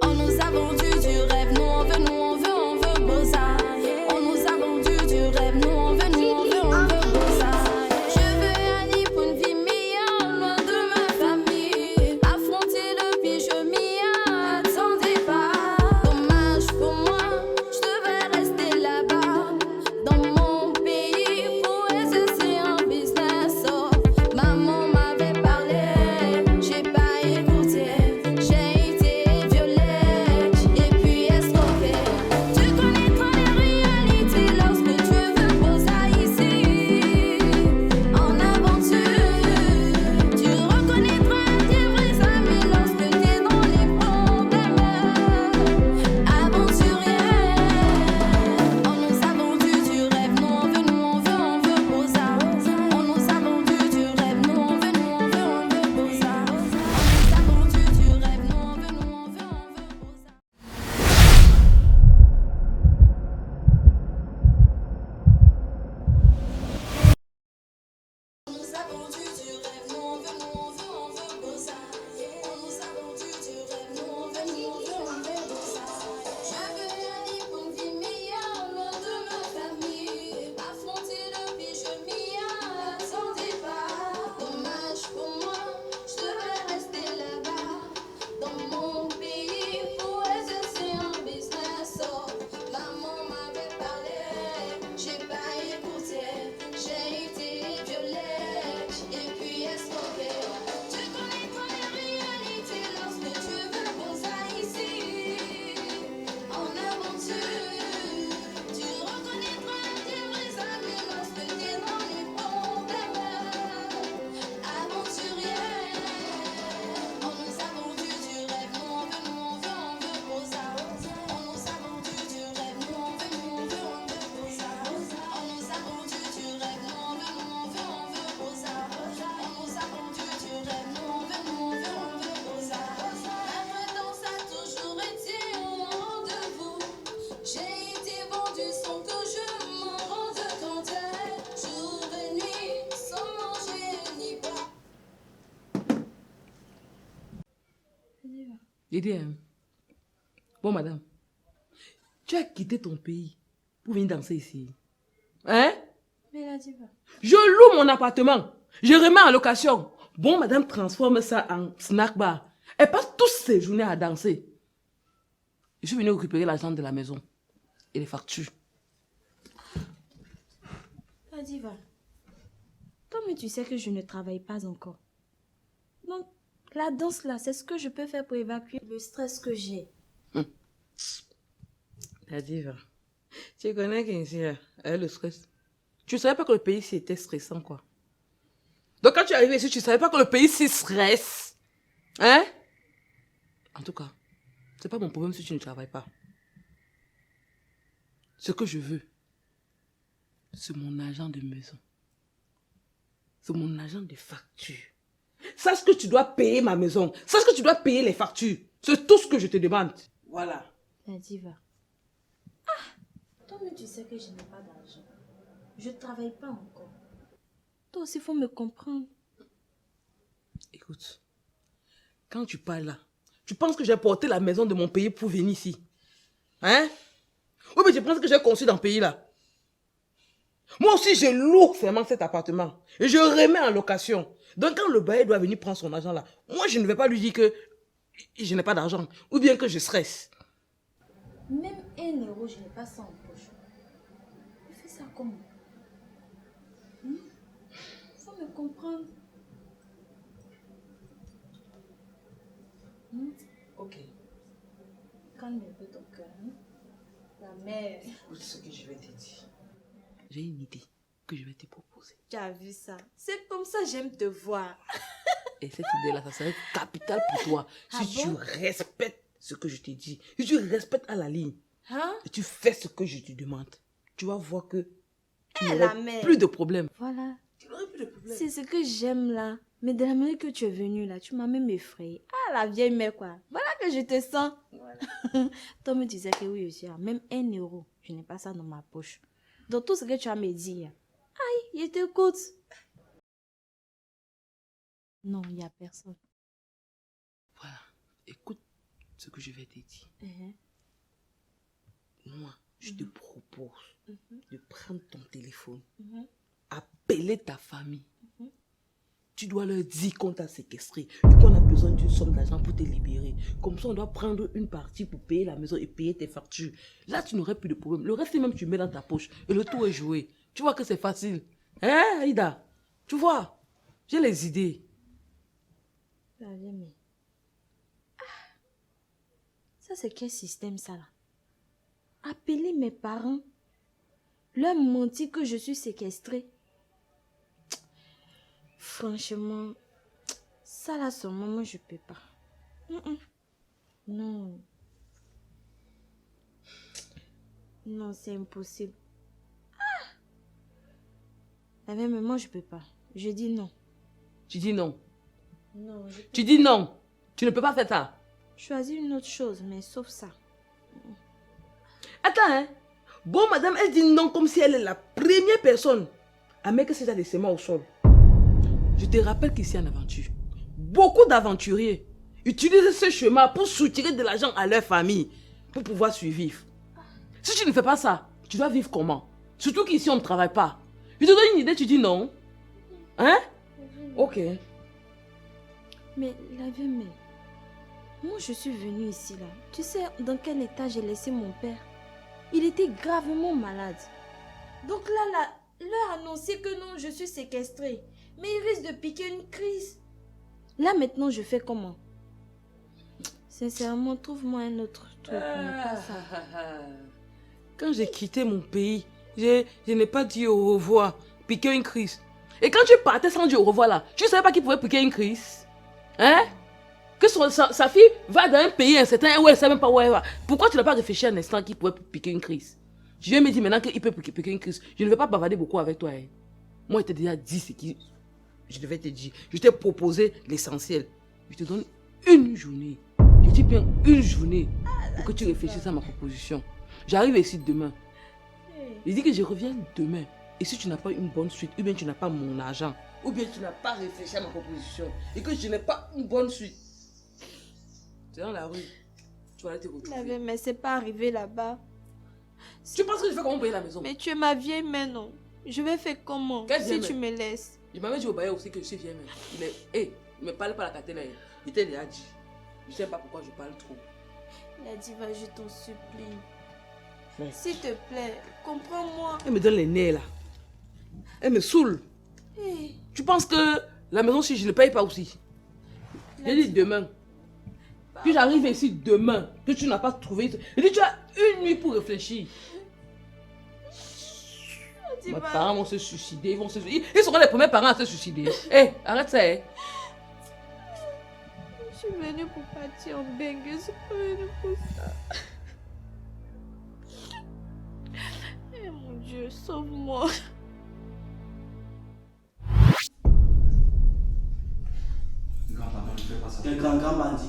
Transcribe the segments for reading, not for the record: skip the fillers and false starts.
On nous a vendu du rêve, nous on veut Beaux-Arts. On nous a vendu du rêve, nous on veut Beaux-Arts. Je veux aller pour une vie meilleure, loin de ma famille. Affronter le pire, je m'y attendais pas. Dommage pour moi, je devais rester là-bas. Dans mon pays, pour exercer un business. Oh, maman m'avait parlé, j'ai pas écouté. J'ai été violée et puis escroquée. Tu connaîtras les réalités lorsque tu veux poser ici. En aventure, tu reconnaîtras tes vrais amis lorsque t'es dans les problèmes. Aventurier, on nous a vendu du rêve, nous on veut Beaux-Arts. On nous a vendu du rêve, nous on veut Beaux-Arts. On nous a vendu du rêve, nous on veut Beaux-Arts. On nous a vendu du rêve, nous on veut Beaux-Arts. On nous a vendu du rêve, nous on veut Beaux-Arts. Je veux aller pour une vie meilleure, loin de ma famille. Affronter le pire, je m'y attendais pas. Dommage pour moi, je devais rester là-bas. Dans mon pays, pour exercer un business. Oh, maman m'avait parlé, j'ai pas écouté. J'ai été violée et puis escroquée. Tu connaîtras les réalités lorsque tu veux poser ici. En aventure, tu reconnaîtras tes vrais amis lorsque t'es dans les problèmes. Aventurier, on nous a vendu du rêve, nous on veut Beaux-Arts. On nous a vendu du rêve, nous on veut Beaux-Arts. On nous a vendu du rêve, nous on veut Beaux-Arts. On nous a vendu du rêve, nous on veut Beaux-Arts. La prudence a toujours été au rendez-vous. J'ai été vendue sans que je m'en rende compte. Jour et nuit, sans manger ni boire. J'ai dit, bon madame, tu as quitté ton pays pour venir danser ici. Hein? Mais la diva. Je loue mon appartement. Je remets en location. Bon madame transforme ça en snack bar. Elle passe toutes ses journées à danser. Je suis venu récupérer l'argent de la maison et les factures. La diva. Toi-même, tu sais que je ne travaille pas encore. Donc, la danse là, c'est ce que je peux faire pour évacuer le stress que j'ai. La diva, tu connais qu'ici, le stress. Tu ne savais pas que le pays ici était stressant, quoi. Donc quand tu es arrivé ici, tu ne savais pas que le pays ici stresse. Hein? En tout cas, c'est pas mon problème si tu ne travailles pas. Ce que je veux, c'est mon argent de maison. C'est mon argent de facture. Sache que tu dois payer ma maison. Sache que tu dois payer les factures. C'est tout ce que je te demande. Voilà. La diva. Toi-même, tu sais que je n'ai pas d'argent. Je ne travaille pas encore. Toi aussi, il faut me comprendre. Écoute, quand tu parles là, tu penses que j'ai porté la maison de mon pays pour venir ici? Hein? Ou bien tu penses que j'ai conçu dans le pays là? Moi aussi, je loue vraiment cet appartement. Et je remets en location. Donc quand le bailleur doit venir prendre son argent là, moi je ne vais pas lui dire que je n'ai pas d'argent. Ou bien que je stresse. Même 1 euro, je n'ai pas ça en poche. Tu fais ça comment? Il faut me comprendre. Ok. Calme un peu ton cœur. La mère. Écoute ce que je vais te dire. J'ai une idée que je vais te proposer. Tu as vu ça? C'est comme ça j'aime te voir. Et cette idée-là, ça serait capital pour toi. Ah Si bon? tu respectes ce que je te dis, si tu respectes à la ligne, Hein? et tu fais ce que je te demande, tu vas voir que tu la n'auras mère. plus de problème. Voilà. Tu n'auras plus de problème. C'est ce que j'aime là. Mais de la manière que tu es venue là, tu m'as même effrayée. Ah, la vieille mère quoi. Voilà que je te sens. Voilà. Toi me disais que oui aussi, même 1 euro, je n'ai pas ça dans ma poche. Donc tout ce que tu as me dit, aïe, je t'écoute. Non, il n'y a personne. Voilà. Écoute ce que je vais te dire. Uh-huh. Moi, je te propose de prendre ton téléphone, Mhm. appeler ta famille. Tu dois leur dire qu'on t'a séquestré et qu'on a besoin d'une somme d'argent pour te libérer. Comme ça, on doit prendre une partie pour payer la maison et payer tes factures. Là, tu n'aurais plus de problème. Le reste, même, tu mets dans ta poche et le tour est joué. Tu vois que c'est facile. Hein, Aïda? Tu vois? J'ai les idées. La vieille mère. Ça, c'est quel système, ça, là? Appeler mes parents, leur mentir que je suis séquestrée. Franchement, ça, là, seulement, moi, je peux pas. Non. Non, c'est impossible. La vieille mère, moi, je peux pas. Je dis non. Tu dis non. Non, Tu dis non. Tu ne peux pas faire ça. choisis une autre chose, mais sauf ça. Attends, hein. Bon, madame, elle dit non comme si elle est la première personne à mettre ses des sements au sol. Je te rappelle qu'ici en aventure, beaucoup d'aventuriers utilisent ce chemin pour soutirer de l'argent à leur famille pour pouvoir survivre. Si tu ne fais pas ça, tu dois vivre comment? Surtout qu'ici on ne travaille pas. Je te donne une idée, tu dis non. Hein? Ok. Mais la vieille mère, moi je suis venue ici là. Tu sais dans quel état j'ai laissé mon père? Il était gravement malade. Donc là, leur annoncer que non, je suis séquestrée. Mais il risque de piquer une crise. Là maintenant, je fais comment? Sincèrement, trouve-moi un autre truc. Mais pas ça. Quand j'ai quitté mon pays, je n'ai pas dit au revoir, piquer une crise. Et quand tu partais sans dire au revoir là, tu ne savais pas qu'il pouvait piquer une crise? Hein? Que sa fille va dans un pays incertain où elle ne sait même pas où elle va. Pourquoi tu n'as pas réfléchi un instant qu'il pouvait piquer une crise? Je viens me dire maintenant qu'il peut piquer une crise. Je ne vais pas bavarder beaucoup avec toi. Hein. Moi, je t'ai déjà dit ce que je devais te dire. Je t'ai proposé l'essentiel. Je te donne une journée. Je dis bien une journée pour que tu réfléchisses à ma proposition. J'arrive ici demain. Je dis que je reviens demain. Et si tu n'as pas une bonne suite, ou bien tu n'as pas mon argent, ou bien tu n'as pas réfléchi à ma proposition, et que je n'ai pas une bonne suite, tu es dans la rue, tu vas aller te retrouver. Mais c'est pas arrivé là-bas. Tu penses que je fais comment payer la maison? Mais tu es ma vieille mère, non? Je vais faire comment si tu me laisses? Je m'avais dit au bailleur aussi que je suis vieille mère. Il me parle pas la catena. Il t'a déjà dit. Je ne sais pas pourquoi je parle trop. La diva, je t'en supplie. S'il te plaît, comprends-moi. Elle me donne les nerfs là. Elle me saoule. Hey. Tu penses que la maison, si je ne paye pas aussi? J'ai dit demain. Puis j'arrive ici demain, que tu n'as pas trouvé. Je dis tu as une nuit pour réfléchir. Mes parents vont se suicider. Ils seront les premiers parents à se suicider. Hé, arrête ça. Hein. Je suis venue pour partir en bengue. Je suis pas venue pour ça. Eh mon Dieu, sauve-moi. Grand-papa, ne fais pas ça. Quel grand bandit.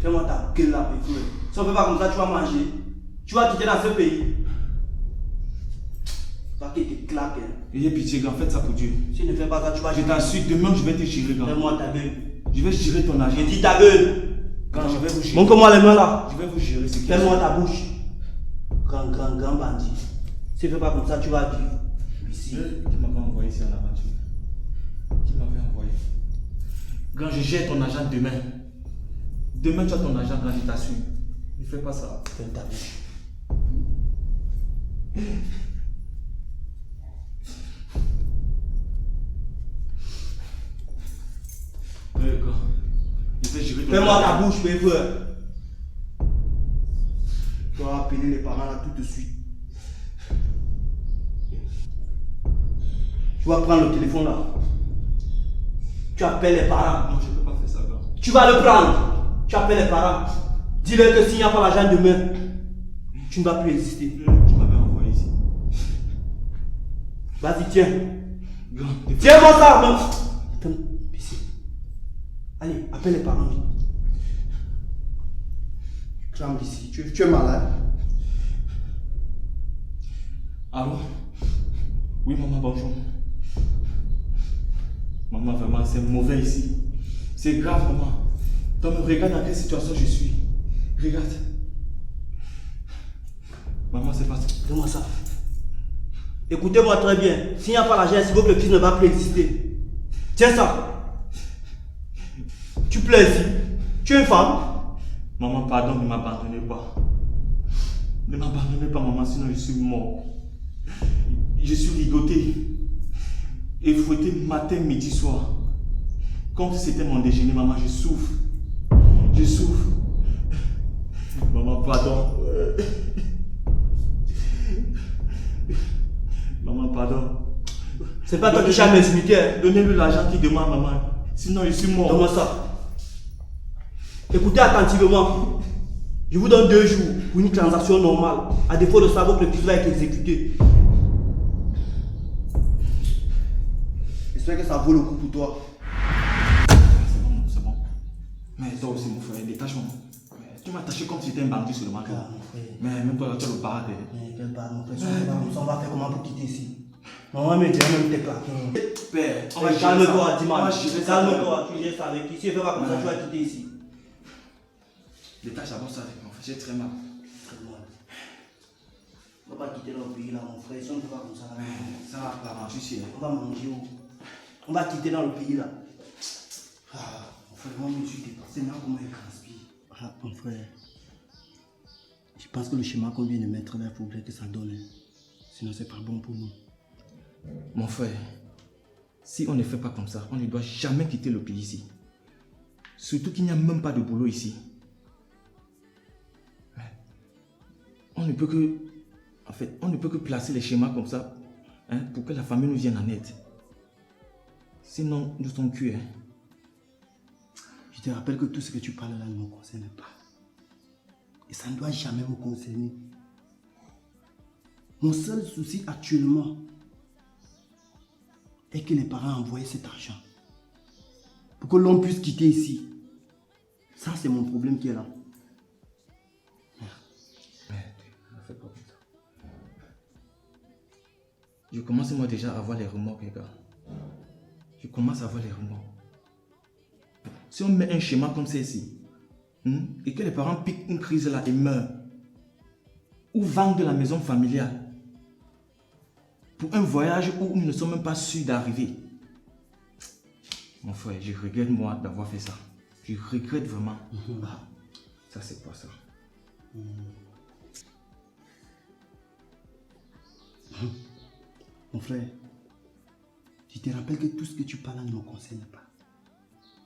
Fais-moi ta gueule là, mes frères. Si on ne fait pas comme ça, tu vas manger. Tu vas quitter dans ce pays. Toi qui te claque. Ayez pitié, grand, faites ça pour Dieu. Si tu ne fais pas ça, tu vas... Je t'assure, demain je vais te gérer, grand. Fais-moi ta gueule. Je vais gérer ton argent. J'ai dit ta gueule. Grand, je vais vous gérer. Montre-moi les mains là. Je vais vous gérer ce qui Fais-moi ta bouche. Grand bandit. Si tu ne fais pas comme ça, tu vas vivre ici. Qui m'avait envoyé ici en aventure? Qui m'avait envoyé? Grand, je gère ton argent demain. Demain, tu as ton argent, grand, je t'assure. Ne fais pas ça. Ferme ta bouche. Grand, je vais gérer ton Fais-moi argent. ta bouche, mes frères. Tu vas appeler les parents là tout de suite. Tu vas prendre le téléphone là. Tu appelles les parents. Non, je ne peux pas faire ça, grand. Tu vas le prendre. Tu appelles les parents. Dis-leur que s'il n'y a pas l'argent demain, tu ne vas plus exister. Tu m'avais envoyé ici. Vas-y, tiens. Grand, Tiens-moi ça, non. Ici. Allez, appelle les parents. Tu trembles ici. Tu es malade. Allô? Oui, maman, bonjour. Maman, vraiment, c'est mauvais ici. C'est grave, maman. Donc, regarde dans quelle situation je suis. Regarde. Maman, c'est pas ça. Donne-moi ça. Écoutez-moi très bien. S'il n'y a pas l'argent, c'est que le fils ne va plus exister. Tiens ça. Tu plais ici. Tu es une femme. Maman, pardon, ne m'abandonnez pas. Ne m'abandonnez pas, maman, sinon je suis mort. Je suis ligoté et fouetté matin, midi, soir. Comme si c'était mon déjeuner, maman, je souffre. Je souffre. Maman, pardon. Maman, pardon. C'est pas toi qui as m'expliqué. Donnez-lui l'argent qu'il demande, maman. Sinon, je suis mort. Donne-moi ça. Écoutez attentivement. Je vous donne 2 jours pour une transaction normale. À défaut de savoir que le fils va être exécuté. J'espère que ça vaut le coup pour toi. C'est bon, c'est bon. Mais toi aussi, mon frère, détache-moi. Tu m'as attaché comme si j'étais un bandit sur le marché. Ah, mon frère. Mais même toi, tu as le parade. Mais quel bar, mon frère. On va faire comment pour quitter ici? Maman, mais tu vas même te claquer. Père, Calme-toi, dis-moi. On va gérer ça. Calme-toi, tu gères ça avec qui? Si tu ne fais pas comme ça, tu vas quitter ici. Détache d'abord ça avec mon frère, j'ai très mal. Très mal. On va pas quitter notre pays là, mon frère. Si on ne fait pas comme ça, là, Ça va pas manger ici. on va manger où? On va quitter dans le pays là. Ah, mon frère, moi je suis dépassé. Maintenant, comment il transpire? Ah, mon frère. Je pense que le schéma qu'on vient de mettre là, il faudrait que ça donne. Sinon, c'est pas bon pour nous. Mon frère, si on ne fait pas comme ça, on ne doit jamais quitter le pays ici. Surtout qu'il n'y a même pas de boulot ici. On ne peut que, en fait, on ne peut que placer les schémas comme ça, hein, pour que la famille nous vienne en aide. Sinon, nous sommes cuits. Hein. Je te rappelle que tout ce que tu parles là ne me concerne pas. Et ça ne doit jamais me concerner. Mon seul souci actuellement est que les parents envoient cet argent pour que l'on puisse quitter ici. Ça, c'est mon problème qui est là. Ne fais pas comme ça. Je commence moi déjà à avoir les remords, les gars. Je commence à avoir les remords. Si on met un schéma comme ça ici, et que les parents piquent une crise là et meurent, ou vendent la maison familiale, pour un voyage où nous ne sommes même pas sûrs d'arriver. Mon frère, je regrette moi d'avoir fait ça. Je regrette vraiment. Ah, ça c'est pas ça. Mon frère, je te rappelle que tout ce que tu parles ne me concerne pas.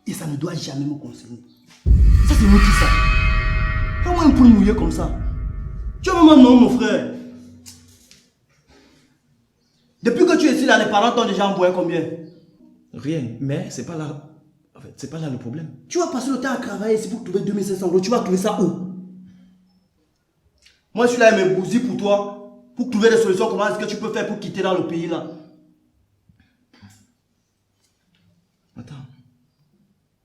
Et ça ne doit jamais me concerner. Ça c'est moi qui ça. Comment un poule mouillé comme ça? Tu es même un homme, mon frère. Depuis que tu es ici là, les parents t'ont déjà envoyé combien? Rien, mais c'est pas là. En fait, c'est pas là le problème. Tu vas passer le temps à travailler ici pour trouver 2500 euros. Tu vas trouver ça où? Moi je suis là à me bouser pour toi, pour trouver des solutions. Comment est-ce que tu peux faire pour quitter dans le pays là? Attends.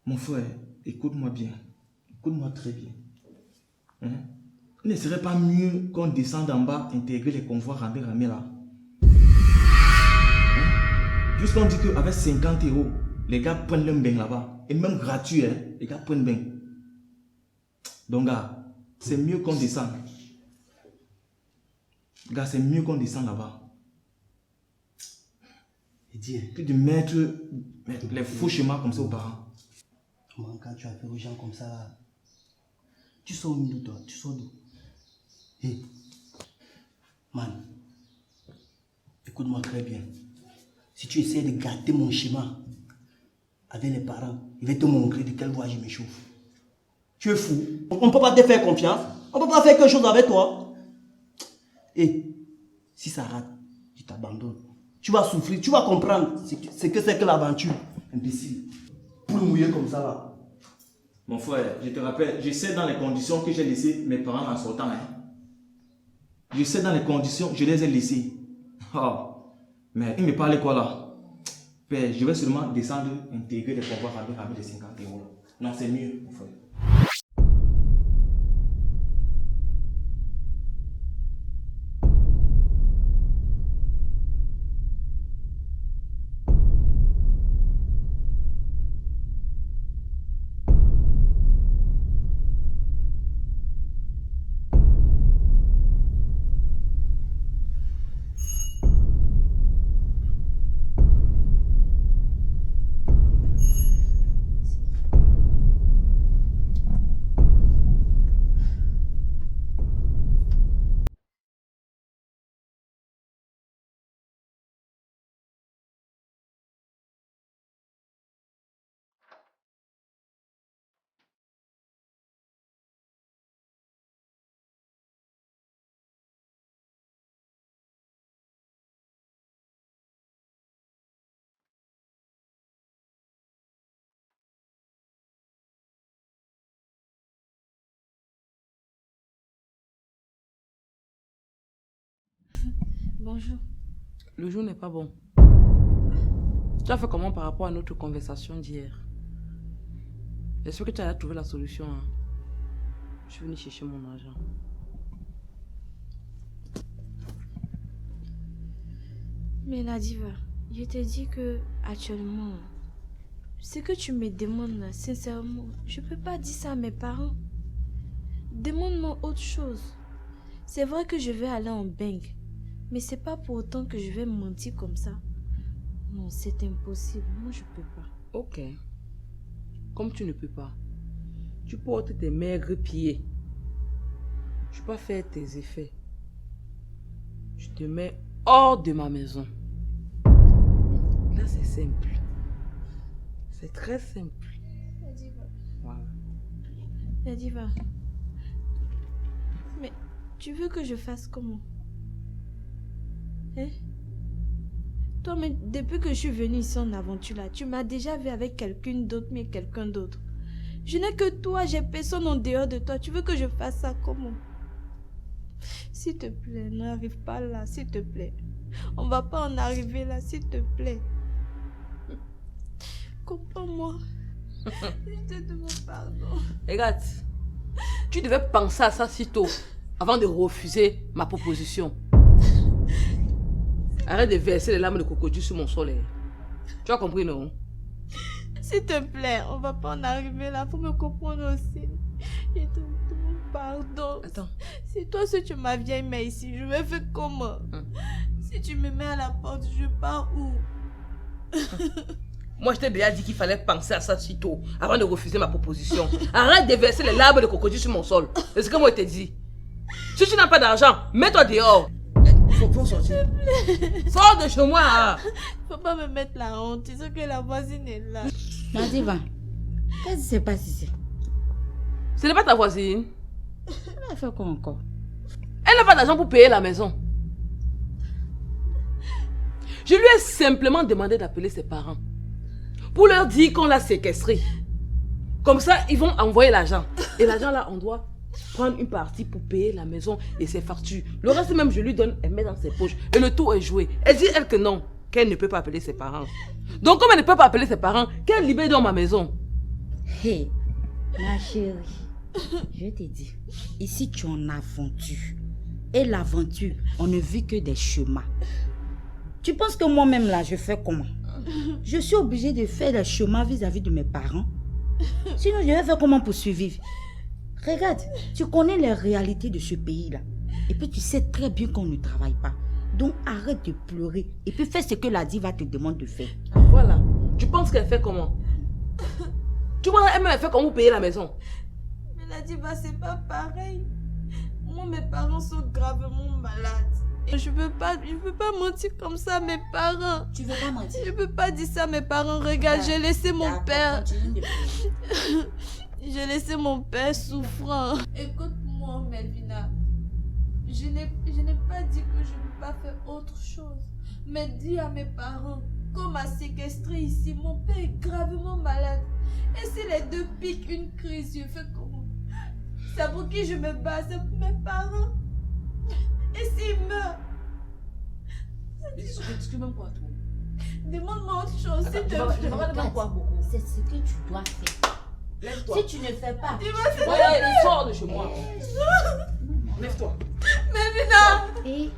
Mon frère, écoute-moi bien. Écoute-moi très bien. Hein? Il ne serait pas mieux qu'on descende en bas, intégrer les convois ramés là. Hein? Puisqu'on dit qu'avec 50 euros, les gars prennent le bain là-bas. Et même gratuit, hein? Les gars prennent bain. Donc, gars, c'est mieux qu'on descende. Gars, c'est mieux qu'on descende là-bas. Que de mettre les faux schémas comme ça aux parents. Quand tu as fait aux gens comme ça là, tu sors d'où toi? Tu sors d'où? Hé, man, écoute-moi très bien. Si tu essaies de garder mon schéma avec les parents, il va te montrer de quelle voie je me chauffe. Tu es fou. On ne peut pas te faire confiance. On ne peut pas faire quelque chose avec toi. Et si ça rate, je t'abandonne. Tu vas souffrir, tu vas comprendre ce que c'est que l'aventure. Imbécile. Pour mouiller comme ça là. Mon frère, je te rappelle, je sais dans les conditions que j'ai laissé mes parents en sortant. Hein. Je sais dans les conditions, je les ai laissés. Oh. Mais il me parlait quoi là? Père, je vais seulement descendre, intégrer les convois avec les 50 euros. Non, c'est mieux, mon frère. Bonjour. Le jour n'est pas bon. Tu as fait comment par rapport à notre conversation d'hier? J'espère que tu as trouvé la solution. Hein. Je suis venue chercher mon argent. Mais la diva, je te dis que actuellement, ce que tu me demandes là, sincèrement, je peux pas dire ça à mes parents. Demande-moi autre chose. C'est vrai que je vais aller en banque, mais c'est pas pour autant que je vais mentir comme ça. Non, c'est impossible. Moi, je peux pas. Ok. Comme tu ne peux pas, tu portes tes maigres pieds. Je peux pas faire tes effets. Je te mets hors de ma maison. Là, c'est simple. C'est très simple. La diva. Voilà. La diva. Mais tu veux que je fasse comment? Hein? Toi, mais depuis que je suis venue ici en aventure là, tu m'as déjà vu avec quelqu'un d'autre, mais quelqu'un d'autre. Je n'ai que toi, j'ai personne en dehors de toi. Tu veux que je fasse ça comment? S'il te plaît, n'arrive pas là, s'il te plaît. On va pas en arriver là, s'il te plaît. Comprends-moi. Je te demande pardon. Regarde, tu devais penser à ça si tôt, avant de refuser ma proposition. Arrête de verser les larmes de crocodile sur mon soleil. Tu as compris, non? S'il te plaît, on va pas en arriver là. Faut me comprendre aussi. Je te demande pardon. Attends. Si toi, si tu m'as vieille mère ici, je vais faire comment? Si tu me mets à la porte, je pars où? Moi, je t'ai déjà dit qu'il fallait penser à ça si tôt, avant de refuser ma proposition. Arrête de verser les larmes de crocodile sur mon sol. C'est ce que moi, je t'ai dit. Si tu n'as pas d'argent, mets-toi dehors. Faut sortir. Sors de chez moi. Hein. Faut pas me mettre la honte. Tu sais que la voisine est là. Madiva, qu'est-ce qui se passe ici? Ce n'est pas ta voisine. Elle a fait quoi encore? Elle n'a pas d'argent pour payer la maison. Je lui ai simplement demandé d'appeler ses parents pour leur dire qu'on l'a séquestré. Comme ça, ils vont envoyer l'argent. Et l'argent là, on doit prendre une partie pour payer la maison et ses factures. Le reste même, je lui donne, elle met dans ses poches. Et le tout est joué. Elle dit, elle, que non, qu'elle ne peut pas appeler ses parents. Donc, comme elle ne peut pas appeler ses parents, qu'elle libère dans ma maison. Hé, ma chérie, je te dis, ici tu es en aventure. Et l'aventure, on ne vit que des chemins. Tu penses que moi-même là, je fais comment? Je suis obligée de faire des chemins vis-à-vis de mes parents. Sinon, je vais faire comment pour survivre? Regarde, tu connais les réalités de ce pays-là. Et puis tu sais très bien qu'on ne travaille pas. Donc arrête de pleurer. Et puis fais ce que la diva te demande de faire. Voilà. Tu penses qu'elle fait comment? Tu vois, elle fait comment pour payer la maison? Mais la diva, c'est pas pareil. Moi, mes parents sont gravement malades. Et je veux pas mentir comme ça à mes parents. Tu veux pas mentir? Je peux pas dire ça à mes parents. Regarde, j'ai laissé mon père. J'ai laissé mon père souffrant. Écoute-moi, Melvina. Je n'ai pas dit que je ne peux pas faire autre chose. Mais dis à mes parents qu'on m'a séquestré ici. Mon père est gravement malade. Et si les deux piquent une crise, je fais comment? C'est pour qui je me bats? C'est pour mes parents. Et s'il meurt? Excuse-moi quoi, toi? Demande-moi autre chose, s'il te plaît. C'est ce que tu dois faire. Lève-toi. Si tu ne fais pas, Voilà, sors de chez moi. Lève-toi. Melvina! et